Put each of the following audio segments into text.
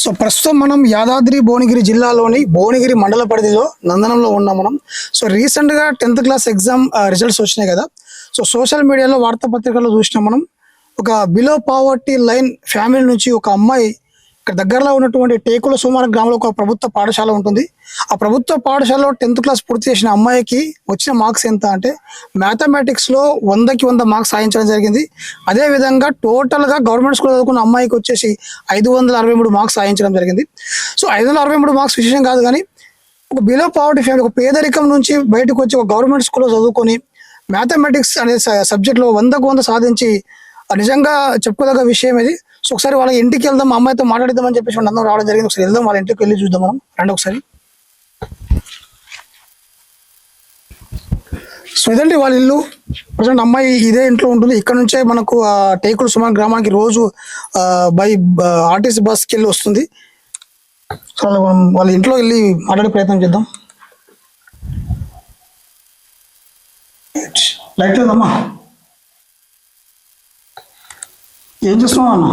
So ప్రస్తుతం మనం యాదాద్రి భువనగిరి జిల్లాలోని భువనగిరి మండల పరిధిలో నందనంలో ఉన్నాం మనం. సో రీసెంట్గా 10th క్లాస్ ఎగ్జామ్ రిజల్ట్స్ వచ్చినాయి కదా. సో సోషల్ మీడియాలో వార్తాపత్రికల్లో చూసినాం మనం, ఒక బిలో పావర్టీ లైన్ ఫ్యామిలీ నుంచి ఒక అమ్మాయి ఇక్కడ దగ్గరలో ఉన్నటువంటి టేకుల సుమారు గ్రామంలో ఒక ప్రభుత్వ పాఠశాల ఉంటుంది. ఆ ప్రభుత్వ పాఠశాలలో 10th క్లాస్ పూర్తి చేసిన అమ్మాయికి వచ్చిన మార్క్స్ ఎంత అంటే మ్యాథమెటిక్స్లో 100కి 100 మార్క్స్ సాధించడం జరిగింది. అదేవిధంగా టోటల్గా గవర్నమెంట్ స్కూల్ చదువుకున్న అమ్మాయికి వచ్చేసి 563 మార్క్స్ సాధించడం జరిగింది. సో 563 మార్క్స్ విషయం కాదు, కానీ ఒక బిలో పావర్టీ ఫ్యామిలీ, ఒక పేదరికం నుంచి బయటకు వచ్చి ఒక గవర్నమెంట్ స్కూల్లో చదువుకొని మ్యాథమెటిక్స్ అనే సబ్జెక్ట్లో 100కు 100 సాధించి నిజంగా చెప్పుకోదగ్గ విషయం ఇది. సో ఒకసారి వాళ్ళ ఇంటికి వెళ్దాం, అమ్మాయితో మాట్లాడిద్దామని చెప్పేసి అందరం రావడం జరిగింది. ఒకసారి వెళ్దాం, వాళ్ళ ఇంటికి వెళ్ళి చూద్దాం మనం. రండి ఒకసారి. సో ఇదండి వాళ్ళ ఇల్లు. ప్రజెంట్ అమ్మాయి ఇదే ఇంట్లో ఉంటుంది. ఇక్కడ నుంచే మనకు టేకులు సుమారు గ్రామానికి రోజు బై ఆర్టీసీ బస్కి వెళ్ళి వస్తుంది. సో మనం వాళ్ళ ఇంట్లో వెళ్ళి మాట్లాడే ప్రయత్నం చేద్దాం. లైట్ లేదమ్మా, ఏం చేస్తున్నావు అన్న?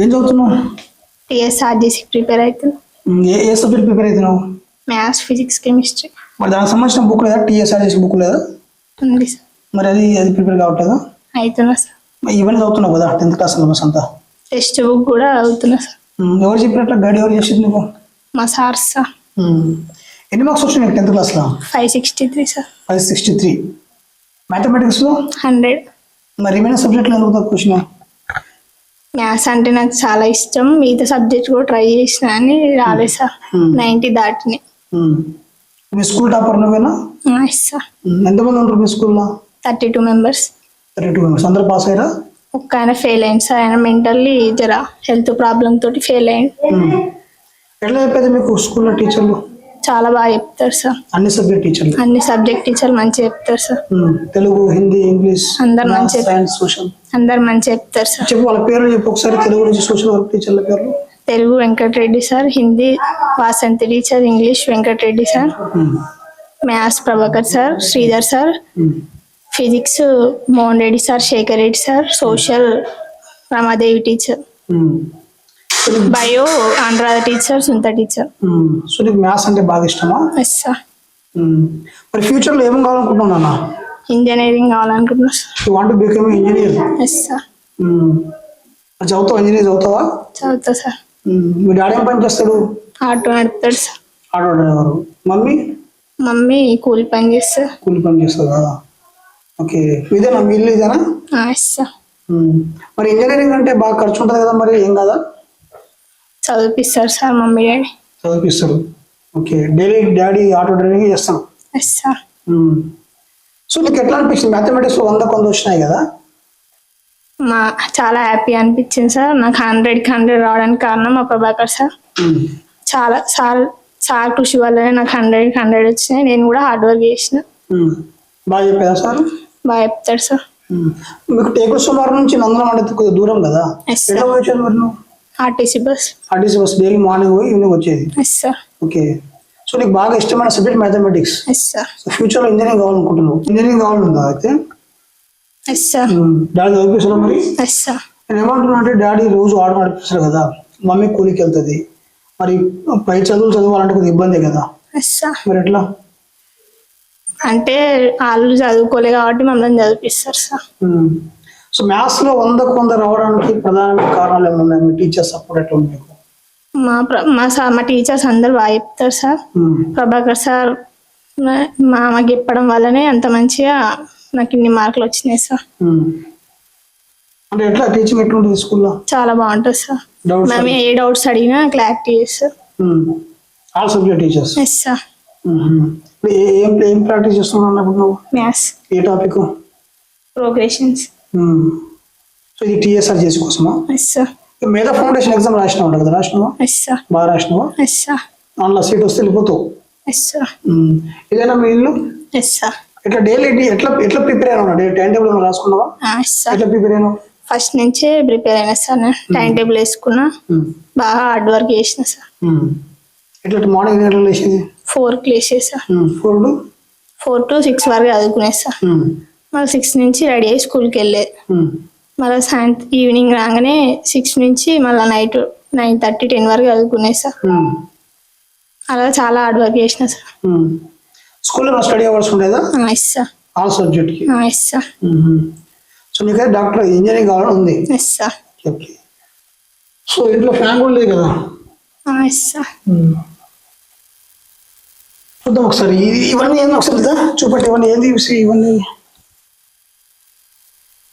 ఏం చదువుతున్నావు? టీఎస్ఆర్జీసీ ప్రిపేర్ అవుతున్నావు. ఏ సబ్జెక్ట్ ప్రిపేర్ అవుతున్నావు? Maths, physics, chemistry. మరి దానికి సంబంధించిన బుక్ లేదా? టీఎస్ఆర్జీసీ బుక్ లేదా? ఉంది సార్. మరి అది ప్రిపేర్ కావట్లేదా? అవుతున్నా సార్. ఇవన్నీ చదువుతున్నావు కదా 10th క్లాస్ సిలబస్ అంతా? టెక్స్ట్ బుక్ కూడా అవుతున్నా సార్. ఎవరు చెప్పినట్లా గైడ్ ఎవరు చేసింది నీకు? మా సార్ సార్. ఎన్ని మార్క్స్ వచ్చినాయి 10th క్లాస్లో? 563 సార్. 563. మ్యాథమెటిక్స్లో 100. మరి ఏమైనా సబ్జెక్టులు ఎందుకు తక్కువ వచ్చినాయి? మ్యాథ్స్ అంటే నాకు చాలా ఇష్టం, మిగతా సబ్జెక్ట్ కూడా ట్రై చేసిన అని రాలేదు సార్. 90 దాటినాయి. మీ స్కూల్ టాపర్ నువ్వేనా? సార్. ఎంతమంది ఉంటారు మీ స్కూల్లో? 32 మెంబర్స్. 32 మెంబర్స్. అందరూ పాస్ అయ్యారా? ఒక్క ఆయన ఫెయిల్ అయింది సార్. ఆయన మెంటల్లీ జర హెల్త్ ప్రాబ్లం తోటి ఫెయిల్ అయింది. ఎట్లా చెప్పేది మీకు స్కూల్లో టీచర్లు? చాలా బాగా చెప్తారు సార్. అన్ని సబ్జెక్ట్ టీచర్లు? అన్ని సబ్జెక్ట్ టీచర్లు మంచిగా చెప్తారు సార్. తెలుగు, హిందీ, ఇంగ్లీష్ అందరు మంచిగా, సైన్స్, సోషల్ అందరు మంచిగా చెప్తారు సార్. చెప్పు వాళ్ళ పేర్లు చెప్పు ఒకసారి, తెలుగు నుంచి సోషల్ వర్క్ టీచర్ల పేర్లు. Telugu Venkatareddy sir, Hindi Vasanthi teacher, English Venkatareddy sir, maths Prabhakar sir, Sridhar sir, physics Mohan Reddy sir, Shekar Reddy sir, social Ramadevi teacher, bio Anuradha teacher, సుంత టీచర్. సో నీకు మ్యాథ్స్ అంటే బాగా ఇష్టమా? Yes sir. మరి ఫ్యూచర్ లో ఏం కావాలనుకుంటున్నావు నాన్న? ఇంజనీరింగ్ కావాలనుకుంటున్నా sir. You want to become engineer? Yes sir. చదువుతావా? ఇంజనీర్ చదువుతావా? చదువుతా సార్. మీ డాడీ ఏం పని చేస్తాడు? ఆటో నడుపుతాడు sir. Auto driver. Mummy? Mummy కూలి పని చేస్తారు. కూలి పని చేస్తుందా? ఓకే. ఇదేనా మీ ఇల్లు? ఇదేనా? Yes sir. మరి ఇంజనీరింగ్ అంటే బాగా ఖర్చు ఉంటుంది కదా, మరి ఏం కాదా? చదివిపిస్తారు సార్ మమ్మీ డాడీ. చదివిపిస్తారు. Okay. Daily daddy auto driving చేస్తాను. Yes sir. సో నీకు ఎట్లా అనిపించింది? మ్యాథమెటిక్స్ 100కు 100 వచ్చినాయి కదా. చాలా హ్యాపీ అనిపించింది సార్. నాకు 100కి 100 రావడానికి కారణం మా ప్రభాకర్ సార్. చాలా సార్ కృషి వల్లనే నాకు 100కి 100 వచ్చినాయి. నేను కూడా హార్డ్ వర్క్ చేసిన. బాగా చెప్పారా సార్? బాగా చెప్తాడు సార్. మీకు టేకుల సుమారు నుంచి నందనం అంటే కొద్దిగా దూరం కదా, ఎట్లా వచ్చేది మరి నువ్వు? RTC bus. RTC bus daily morning పోయి ఈవినింగ్ వచ్చేది. Yes sir. ఓకే. సో నీకు బాగా ఇష్టమైన subject mathematics. Yes sir. So future లో ఇంజనీరింగ్ కావాలనుకుంటున్నావు? ఇంజనీరింగ్ కావాలందా అయితే? Yes sir. డాడీ చదివిపిస్తారా మరి? Yes sir. నేను ఏమంటున్నా అంటే డాడీ రోజు ఆటో నడిపిస్తారు కదా, మమ్మీ కూలికి వెళ్తుంది, మరి పై చదువులు చదవాలంటే కొద్దిగా ఇబ్బందే కదా. Yes sir. మరి ఎట్లా అంటే వాళ్ళు చదువుకోలే కాబట్టి మమ్మల్ని చదివిపిస్తారు సార్. సో మ్యాథ్స్ లో 100కు 100 రావడానికి ప్రధానమైన కారణాలు ఏమైనా ఉన్నాయి? మీ టీచర్స్ సపోర్ట్ ఎట్లా ఉంది మీకు? మా టీచర్స్ అందరు బాగా చెప్తారు సార్. ప్రభాకర్ సార్ మాకు చెప్పడం వల్లనే అంత మంచిగా నాకు ఇన్ని మార్కులు వచ్చినాయి సార్. అంటే ఎట్లా టీచింగ్ ఎట్లుంటుంది స్కూల్లో? చాలా బాగుంటుంది సార్. మేము ఏ డౌట్స్ అడిగినా క్లారిటీ చేస్తారు. All subject teachers? Yes sir. ఏం ప్రాక్టీస్ చేస్తున్నావు ఇప్పుడు నువ్వు? మ్యాథ్స్. ఏ టాపిక్? ప్రోగ్రెషన్స్. సో ఇది టీఎస్ఆర్జీసీ కోసమా? Yes sir. Medha foundation exam రాసినావు కదా? రాసినావా? Yes sir. బాగా రాసినావా? Yes sir. అందులో సీట్ వస్తే వెళ్ళిపోతావు? Yes sir. ఇదేనా మీ ఇల్లు? Yes sir. ఎట్లా డైలీ ఎట్లా ప్రిపేర్ అయినా? టైం టేబుల్ ఏమైనా రాసుకున్నావా? Yes sir. ఎట్లా ప్రిపేర్ అయినా? ఫస్ట్ నుంచే ప్రిపేర్ అయినా సార్. టైం టేబుల్ వేసుకున్నా, బాగా హార్డ్ వర్క్ చేసిన సార్. ఎట్లా మార్నింగ్ ఎట్లా లేచేది? 4కి లేచేసా. 4 to 6 వరకు చదువుకునే సార్. మళ్ళీ 6 నుంచి రెడీ అయ్యి స్కూల్కి వెళ్ళేది. మళ్ళీ ఈవినింగ్ రాగానే 6 నుంచి మళ్ళీ నైట్ 9:30, 10 వరకు చదువుకునే సార్. అలా చాలా హార్డ్ వర్క్ చేసిన సార్. స్కూల్లో స్టడీ అవర్స్ ఉండేదా ఎస్ సార్. ఆల్ సబ్జెక్ట్కి? Yes sir. సో నీకైతే డాక్టర్ ఇంజనీరింగ్ కావాలని ఉంది? Yes sir. ఓకే. సో ఇంట్లో ఫ్యాన్ కూడా లేదు కదా? Yes sir. చూద్దాం ఒకసారి ఇవన్నీ ఏంది ఒకసారి చూపట్టి. ఇవన్నీ ఏంది ఇవన్నీ?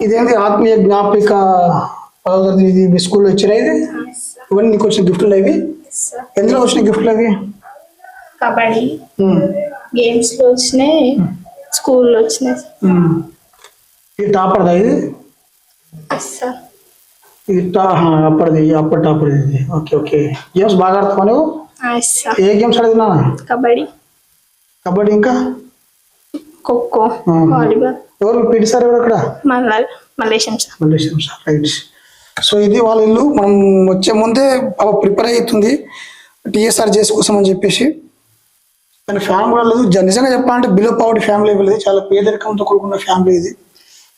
ఇదేంటి ఆత్మీయ జ్ఞాపిక ఇది మీ స్కూల్లో ఇచ్చిన ఇది? ఇవన్నీ నీకు వచ్చిన గిఫ్ట్లు ఇవి? ఎందులో వచ్చిన గిఫ్ట్లు అవి? కబడ్డీ గేమ్స్ లో వచ్చినాయి, స్కూల్లో వచ్చినాయి. ఇది టాపర్దా ఇది? సార్. ఇది అప్పటి టాపర్ ఇది. Okay okay. గేమ్స్ బాగా ఆడుతావా నువ్వు? ఏ గేమ్స్ ఆడేది? కబడ్డీ. కబడ్డీ ఇంకా ఖోఖో, వాలీబాల్. ఎవరు పీటీ సార్ ఎవరు అక్కడ? Mallesham sir. Mallesham sir, right. So ఇది వాళ్ళ ఇల్లు. మనం వచ్చే ముందే ప్రిపేర్ అవుతుంది టీఎస్ఆర్ చేసి కోసం అని చెప్పేసి. కానీ ఫ్యామిలీ కూడా లేదు. నిజంగా చెప్పాలంటే బిలో పవర్టీ ఫ్యామిలీ లేదు, చాలా పేదరికంతో కూడుకున్న ఫ్యామిలీ ఇది.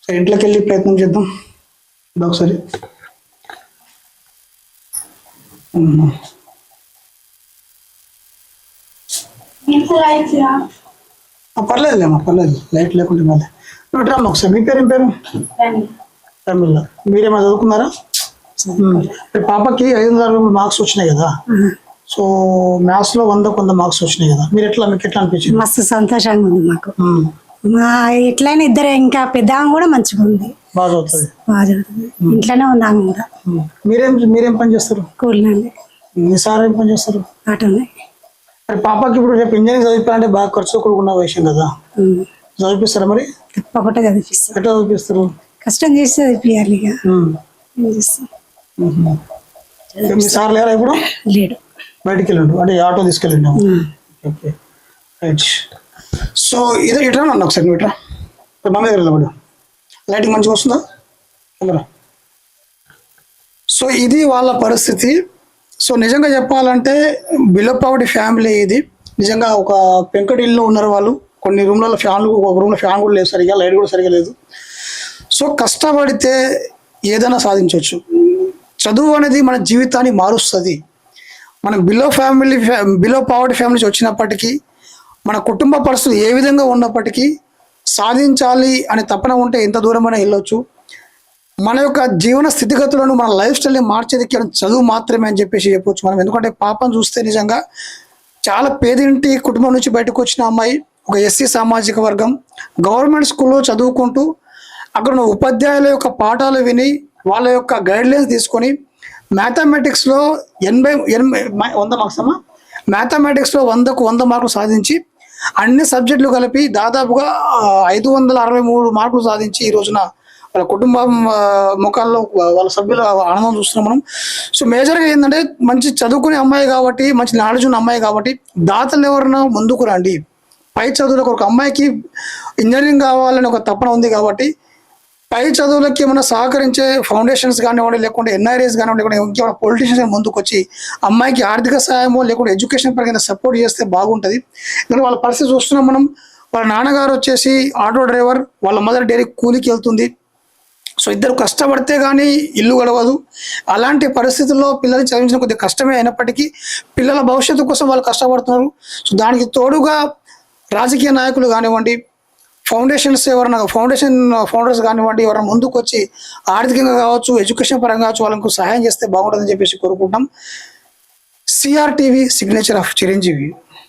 సో ఇంట్లోకి వెళ్ళి ప్రయత్నం చేద్దాం ఒకసారి. పర్లేదులేమ్మా, పర్లేదు. లైట్ లేకుంటే మళ్ళీ నువ్వు రామ్మా ఒకసారి. మీ పేరు ఏం పేరు? తమిళ. మీరేమో చదువుకున్నారా? పాపకి 500 మార్క్స్ వచ్చినాయి కదా. సో మ్యాథ్స్ లో 100 మార్క్స్ వచ్చినాయి కదా. మీకు ఎట్లా అనిపించింది? మస్తు సంతోషంగా ఉంది మాకు. ఎట్లయినా ఇద్దరు, ఇంకా పెద్ద కూడా మంచిగా ఉంది, బాగా చదువుతుంది. బాగా చదువుతుంది. ఇంట్లోనే ఉన్నాము కూడా. మీరేం పని చేస్తారు? స్కూల్లోనే. మీ సార్ ఏం పని చేస్తారు? ఆటోనే. మరి పాపకి ఇప్పుడు రేపు ఇంజనీరింగ్ చదివించాలంటే బాగా ఖర్చు కూడుకున్న విషయం కదా. చదివిస్తారా మరి? తప్పకుండా చదివిస్తారు. ఎట్లా చదివిస్తారు? కష్టం చేసి చదివియాలి. ఇక ఏం చేస్తాం. మీ సార్ లేరా ఇప్పుడు? లేడు, బయటికి వెళ్ళండు, అంటే ఆటో తీసుకెళ్ళండి. Okay right. సో ఇదే ఇట్రా అన్న ఒకసారి. నువ్వు ఇట్రా, మా మీద వెళ్ళబడు. లైటింగ్ మంచిగా వస్తుందా కెమెరా? సో ఇది వాళ్ళ పరిస్థితి. సో నిజంగా చెప్పాలంటే బిలో పవర్టీ ఫ్యామిలీ ఇది. నిజంగా ఒక పెంకటి ఇల్లు ఉన్నారు వాళ్ళు. కొన్ని రూమ్లలో ఫ్యాన్లు, ఒక రూమ్లో ఫ్యాన్ కూడా లేదు సరిగా, లైట్ కూడా సరిగా లేదు. సో కష్టపడితే ఏదైనా సాధించవచ్చు. చదువు అనేది మన జీవితాన్ని మారుస్తుంది. మనం బిలో పవర్టీ ఫ్యామిలీస్ వచ్చినప్పటికీ, మన కుటుంబ పరిస్థితులు ఏ విధంగా ఉన్నప్పటికీ సాధించాలి అనే తపన ఉంటే ఎంత దూరమైనా వెళ్ళొచ్చు. మన యొక్క జీవన స్థితిగతులను, మన లైఫ్ స్టైల్ని మార్చేది కేవలం చదువు మాత్రమే అని చెప్పేసి చెప్పవచ్చు మనం. ఎందుకంటే పాపను చూస్తే నిజంగా చాలా పేదింటి కుటుంబం నుంచి బయటకు వచ్చిన అమ్మాయి, ఒక ఎస్సీ సామాజిక వర్గం, గవర్నమెంట్ స్కూల్లో చదువుకుంటూ అక్కడ ఉన్న ఉపాధ్యాయుల యొక్క పాఠాలు విని వాళ్ళ యొక్క గైడ్లైన్స్ తీసుకొని మ్యాథమెటిక్స్లో 100 మార్క్స్ అమ్మా, మ్యాథమెటిక్స్లో 100కు 100 మార్కులు సాధించి అన్ని సబ్జెక్టులు కలిపి దాదాపుగా 563 మార్కులు సాధించి ఈ రోజున వాళ్ళ కుటుంబం ముఖాల్లో వాళ్ళ సభ్యుల ఆనందం చూస్తున్నాం మనం. సో మేజర్గా ఏంటంటే మంచి చదువుకునే అమ్మాయి కాబట్టి, మంచి నాలెడ్జ్ ఉన్న అమ్మాయి కాబట్టి దాతలు ఎవరైనా ముందుకు రండి. పై చదువులకు ఒక అమ్మాయికి ఇంజనీరింగ్ కావాలని ఒక తపన ఉంది కాబట్టి పై చదువులకి ఏమైనా సహకరించే ఫౌండేషన్స్ కానివ్వండి, లేకుంటే ఎన్ఐఆర్ఎస్ కానివ్వండి, లేకుంటే ఇంకేమైనా పొలిటీషియన్స్ ముందుకు వచ్చి అమ్మాయికి ఆర్థిక సహాయమో లేకుంటే ఎడ్యుకేషన్ పరంగా సపోర్ట్ చేస్తే బాగుంటుంది. ఎందుకంటే వాళ్ళ పరిస్థితి చూస్తున్నాం మనం. వాళ్ళ నాన్నగారు వచ్చేసి ఆటో డ్రైవర్, వాళ్ళ మదర్ డైరీ కూలికి వెళ్తుంది. సో ఇద్దరు కష్టపడితే కానీ ఇల్లు గడవదు. అలాంటి పరిస్థితుల్లో పిల్లల్ని చదివించడం కొద్దిగా కష్టమే అయినప్పటికీ పిల్లల భవిష్యత్తు కోసం వాళ్ళు కష్టపడుతున్నారు. సో దానికి తోడుగా రాజకీయ నాయకులు కానివ్వండి, ఫౌండర్స్ కానివ్వండి, ఎవరైనా ముందుకు వచ్చి ఆర్థికంగా కావచ్చు, ఎడ్యుకేషన్ పరంగా కావచ్చు వాళ్ళకు సహాయం చేస్తే బాగుంటుందని చెప్పేసి కోరుకుంటాం. CRTV, signature of Chiranjeevi.